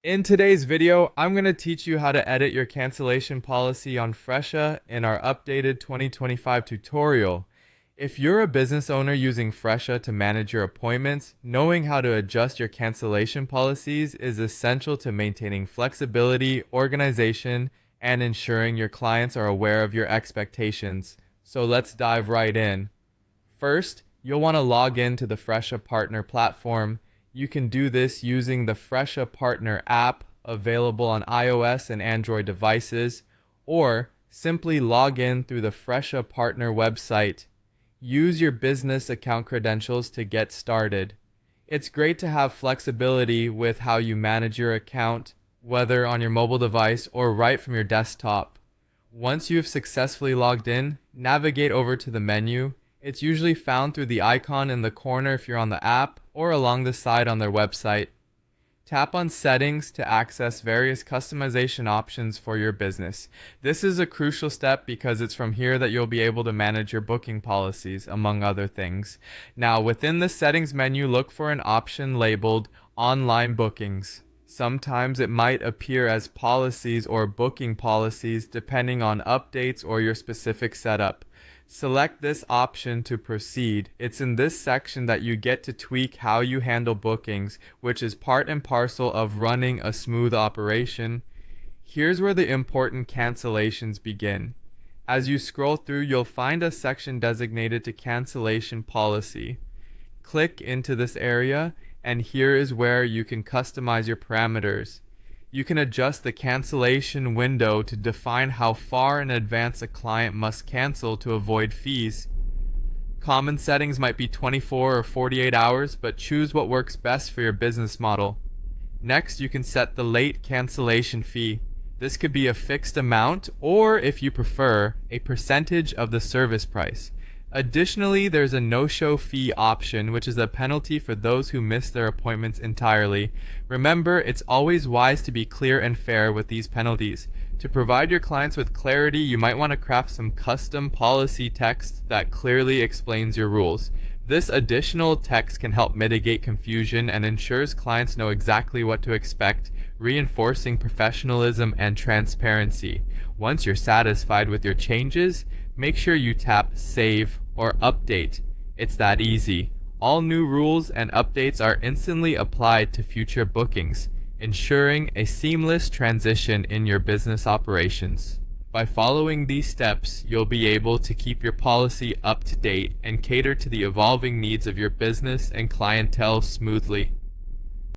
In today's video, I'm going to teach you how to edit your cancellation policy on Fresha in our updated 2025 tutorial. If you're a business owner using Fresha to manage your appointments, knowing how to adjust your cancellation policies is essential to maintaining flexibility, organization, and ensuring your clients are aware of your expectations. So let's dive right in. First, you'll want to log in to the Fresha Partner platform. You can do this using the Fresha Partner app available on iOS and Android devices, or simply log in through the Fresha Partner website. Use your business account credentials to get started. It's great to have flexibility with how you manage your account, whether on your mobile device or right from your desktop. Once you've successfully logged in, navigate over to the menu. It's usually found through the icon in the corner if you're on the app or along the side on their website. Tap on Settings to access various customization options for your business. This is a crucial step because it's from here that you'll be able to manage your booking policies, among other things. Now, within the Settings menu, look for an option labeled Online Bookings. Sometimes it might appear as policies or booking policies depending on updates or your specific setup. Select this option to proceed. It's in this section that you get to tweak how you handle bookings, which is part and parcel of running a smooth operation. Here's where the important cancellations begin. As you scroll through, you'll find a section designated to cancellation policy. Click into this area, and here is where you can customize your parameters. You can adjust the cancellation window to define how far in advance a client must cancel to avoid fees. Common settings might be 24 or 48 hours, but choose what works best for your business model. Next, you can set the late cancellation fee. This could be a fixed amount, or if you prefer, a percentage of the service price. Additionally, there's a no-show fee option, which is a penalty for those who miss their appointments entirely. Remember, it's always wise to be clear and fair with these penalties. To provide your clients with clarity, you might want to craft some custom policy text that clearly explains your rules. This additional text can help mitigate confusion and ensures clients know exactly what to expect, reinforcing professionalism and transparency. Once you're satisfied with your changes, make sure you tap Save or Update. It's that easy. All new rules and updates are instantly applied to future bookings, ensuring a seamless transition in your business operations. By following these steps, you'll be able to keep your policy up to date and cater to the evolving needs of your business and clientele smoothly.